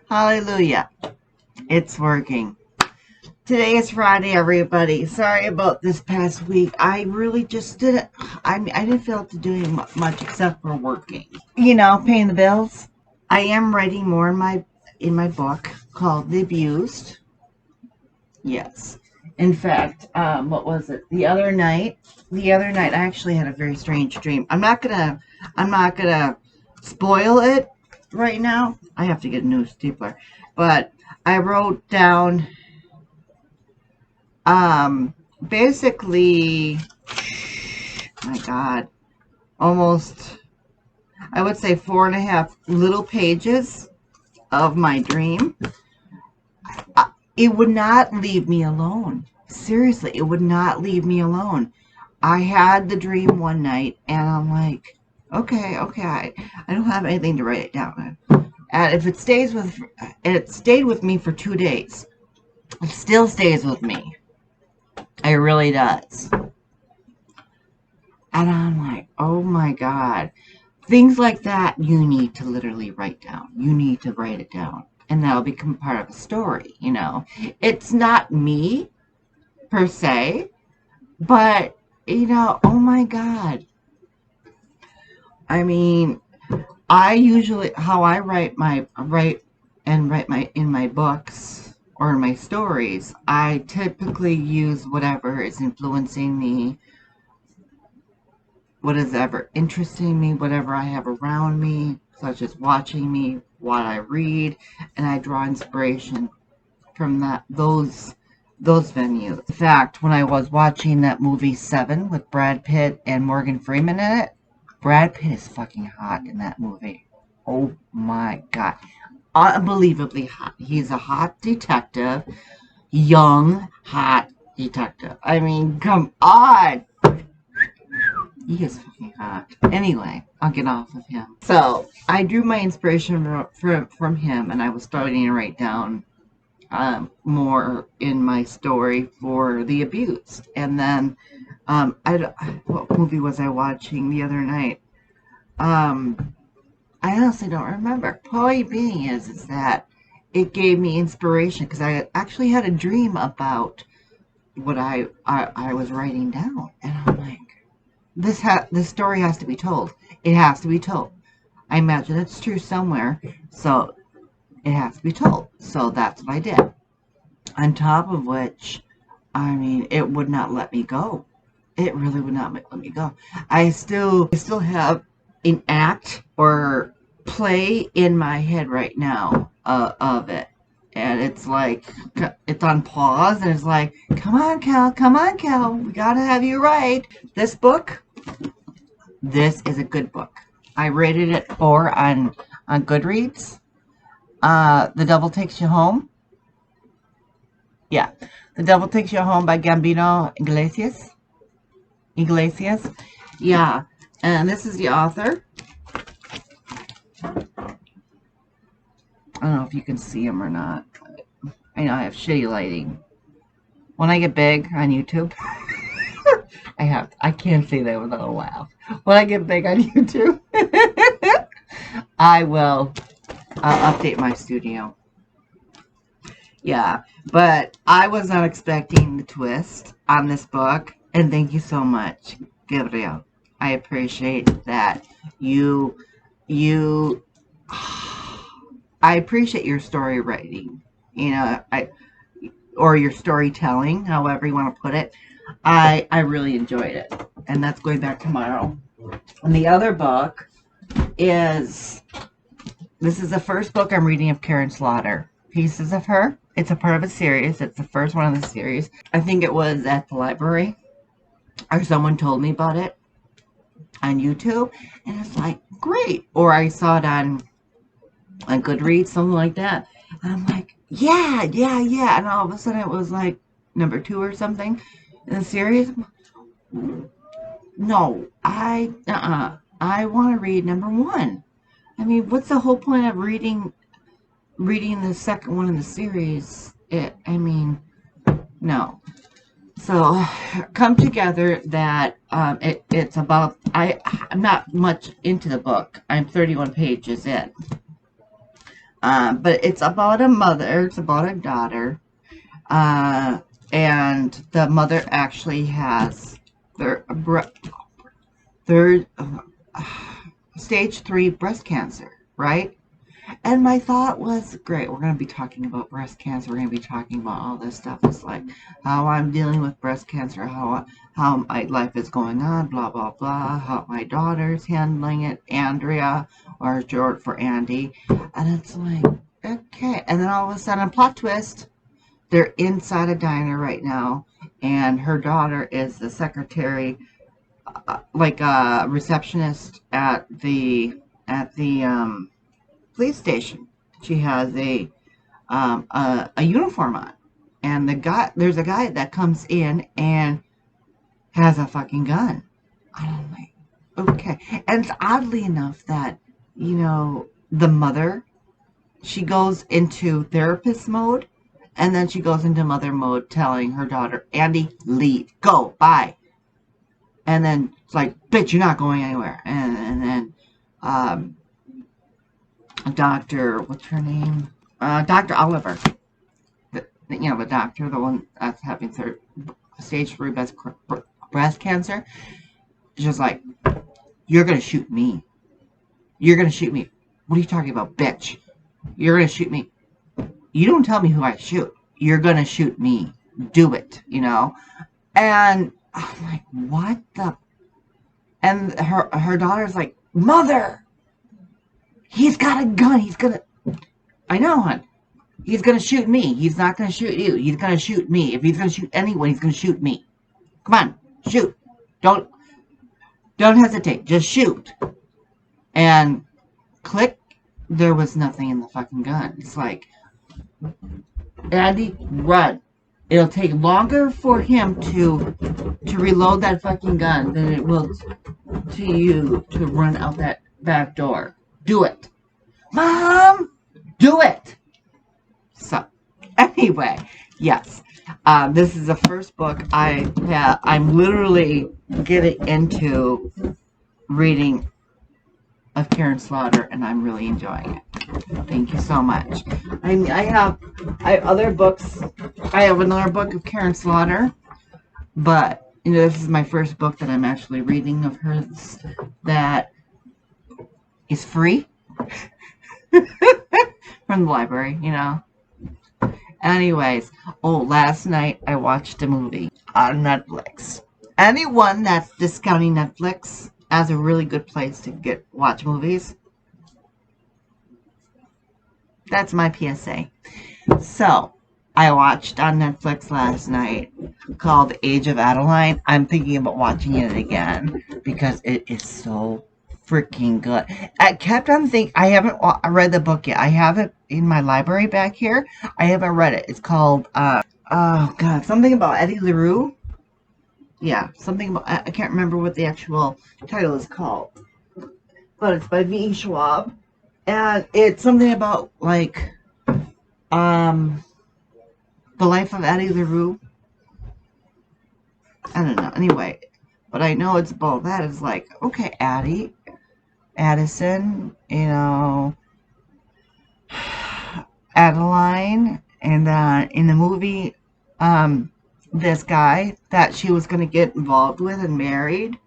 Hallelujah. It's working. Today is Friday, everybody. Sorry about this past week. I really just didn't, I didn't feel like doing much except for working. Paying the bills. I am writing more in my book called The Abused. Yes. In fact, what was it? The other night I actually had a very strange dream. I'm not gonna spoil it right now. I have to get a new stapler. But I wrote down basically, my God, almost, I would say 4.5 little pages of my dream. It would not leave me alone. Seriously, it would not leave me alone. I had the dream one night, and I'm like, okay, I don't have anything to write it down. And if it stays with, and it stayed with me for 2 days. It still stays with me. It really does. And I'm like, oh my God. Things like that you need to literally write down. You need to write it down. And that'll become part of a story, It's not me, per se, but, oh my God. I mean, how I write in my books or in my stories, I typically use whatever is influencing me, what is ever interesting me, whatever I have around me, such as watching me, what I read, and I draw inspiration from those venues. In fact, when I was watching that movie Seven with Brad Pitt and Morgan Freeman in it, Brad Pitt is fucking hot in that movie. Oh my God. Unbelievably hot. He's a hot detective. Young, hot detective. I mean, come on. He is fucking hot. Anyway, I'll get off of him. So, I drew my inspiration from him, and I was starting to write down more in my story for The Abused. And then, what movie was I watching the other night? I honestly don't remember. Point being is that it gave me inspiration because I actually had a dream about what I was writing down, and I'm like, this story has to be told. It has to be told. I imagine it's true somewhere, so it has to be told. So that's what I did. On top of which, I mean, it would not let me go. It really would not let me go. I still have an act or play in my head right now of it. And it's like, it's on pause, and it's like, come on, Cal, we gotta have you write. This is a good book. I rated it 4 on Goodreads. The Devil Takes You Home. Yeah. The Devil Takes You Home by Gambino Iglesias. Yeah. And this is the author. I don't know if you can see him or not. I know I have shitty lighting. When I get big on YouTube, I can't say that without a laugh. When I get big on YouTube, I will update my studio. Yeah, but I was not expecting the twist on this book, and thank you so much, Gabriel. I appreciate that you I appreciate your story writing, or your storytelling, however you want to put it. I really enjoyed it, and that's going back tomorrow. And the other book this is the first book I'm reading of Karen Slaughter. Pieces of Her. It's a part of a series. It's the first one of the series. I think it was at the library, or someone told me about it on YouTube, and it's like, great. Or I saw it on Goodreads, something like that. And I'm like, yeah. And all of a sudden it was like number 2 or something in the series. No, I want to read number 1. I mean, what's the whole point of reading the second one in the series? No. So, come together that it's about, I'm not much into the book. I'm 31 pages in. But it's about a mother. It's about a daughter. Uh, and the mother actually has third stage 3 breast cancer, right? And my thought was, great, we're going to be talking about breast cancer. We're going to be talking about all this stuff. It's like how I'm dealing with breast cancer, how my life is going on, blah, blah, blah, how my daughter's handling it, Andrea, or short for Andy. And it's like, okay. And then all of a sudden, plot twist, they're inside a diner right now, and her daughter is the secretary, like a receptionist at the police station. She has a uniform on, and there's a guy that comes in and has a fucking gun. I'm like, okay. And it's oddly enough that, the mother, she goes into therapist mode, and then she goes into mother mode, telling her daughter, Andy, leave, go, bye. And then it's like, bitch, you're not going anywhere. And then Dr. What's her name? Dr. Oliver. The doctor, the one that's having stage 3 breast cancer. Just like, you're going to shoot me. You're going to shoot me. What are you talking about, bitch? You're going to shoot me. You don't tell me who I shoot. You're going to shoot me. Do it, And I'm like, what the? And her daughter's like, Mother, he's got a gun. He's going to. I know, hon. He's going to shoot me. He's not going to shoot you. He's going to shoot me. If he's going to shoot anyone, he's going to shoot me. Come on, shoot. Don't hesitate. Just shoot. And click, there was nothing in the fucking gun. It's like, Andy, run. It'll take longer for him to reload that fucking gun than it will to you to run out that back door. Do it. Mom, do it. So, anyway, yes. This is the first book I'm literally getting into reading of Karen Slaughter, and I'm really enjoying it. Thank you so much. I have other books. I have another book of Karen Slaughter, but this is my first book that I'm actually reading of hers that is free from the library. Anyways, last night I watched a movie on Netflix. Anyone that's discounting Netflix as a really good place to watch movies, that's my PSA. So, I watched on Netflix last night called Age of Adeline. I'm thinking about watching it again because it is so freaking good. I kept on thinking, I haven't read the book yet. I have it in my library back here. I haven't read it. It's called, something about Eddie LaRue. Yeah, something about, I can't remember what the actual title is called. But it's by V.E. Schwab. And it's something about, like, the life of Eddie LaRue. I don't know. Anyway, but I know it's about that. It's like, okay, Addison, Adeline, and in the movie, this guy that she was going to get involved with and married,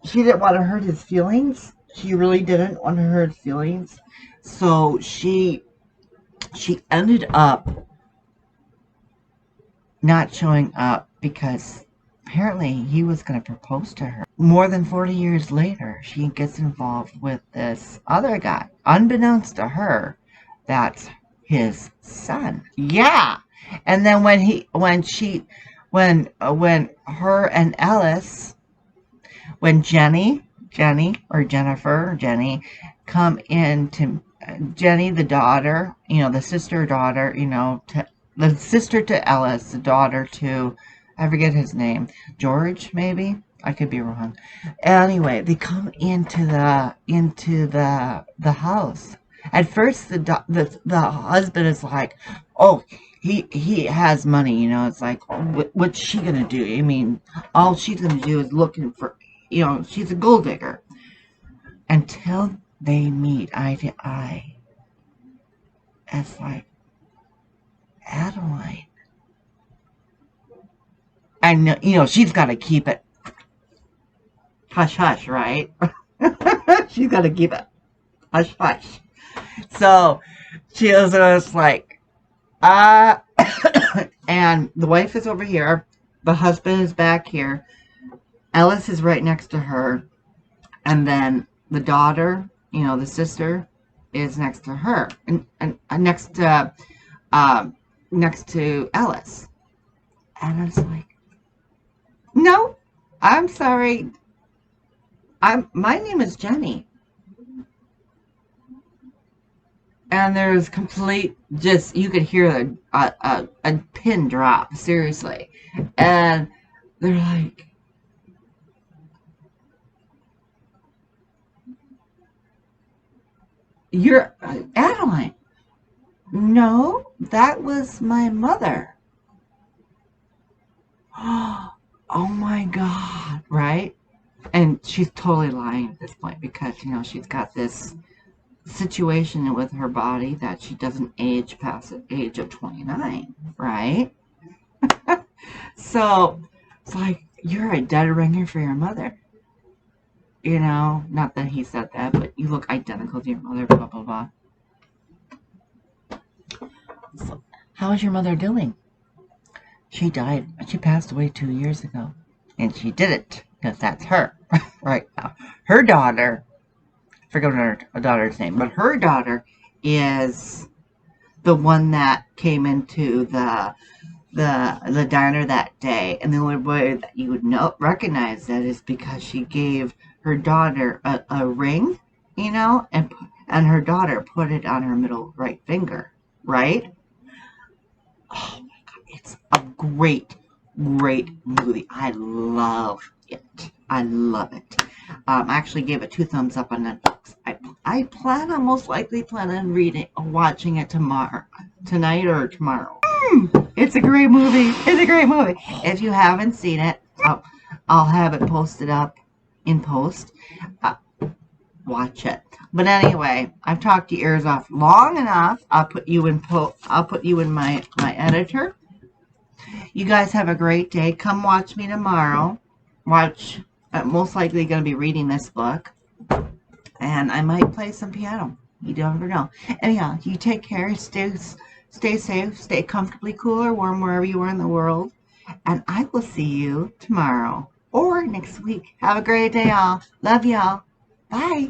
she didn't want to hurt his feelings. She really didn't want to hurt his feelings. So she ended up not showing up because apparently he was going to propose to her. More than 40 years later, she gets involved with this other guy. Unbeknownst to her, that's his son. Yeah. And then when her and Ellis, when Jenny or Jenny come in to Jenny, the daughter, the sister daughter, the sister to Ellis, the daughter to, I forget his name, George, maybe? I could be wrong. Anyway, they come into the house. At first, the husband is like, oh, he has money, it's like, what's she gonna do? I mean, all she's gonna do is looking for, she's a gold digger. Until they meet eye to eye. It's like, Adeline. And, she's got to keep it hush hush, right? She's got to keep it hush hush. So she was just like, uh, and the wife is over here. The husband is back here. Ellis is right next to her. And then the daughter, the sister, is next to her. And next to Ellis. And I was like, no, I'm sorry. My name is Jenny. And there's complete, just, you could hear a pin drop, seriously. And they're like, you're Adeline. No, that was my mother. Oh my God, right? And she's totally lying at this point because, she's got this situation with her body that she doesn't age past the age of 29, right? So it's like, you're a dead ringer for your mother. Not that he said that, but you look identical to your mother, blah, blah, blah. So, how is your mother doing? She died. She passed away 2 years ago. And she did it because that's her right now. Her daughter, I forget her daughter's name, but her daughter is the one that came into the diner that day, and the only way that you would recognize that is because she gave her daughter a ring, and her daughter put it on her middle right finger, right? Oh my God, it's a great movie. I love it. I love it. I actually gave it 2 thumbs up on Netflix. I plan on most likely watching it tonight or tomorrow. It's a great movie. It's a great movie. If you haven't seen it, I'll have it posted up in post. Watch it. But anyway, I've talked your ears off long enough. I'll put you in my editor. You guys have a great day. Come watch me tomorrow. I'm most likely going to be reading this book. And I might play some piano. You never know. Anyhow, you take care. Stay safe. Stay comfortably cool or warm wherever you are in the world. And I will see you tomorrow or next week. Have a great day, all. Love y'all. Bye.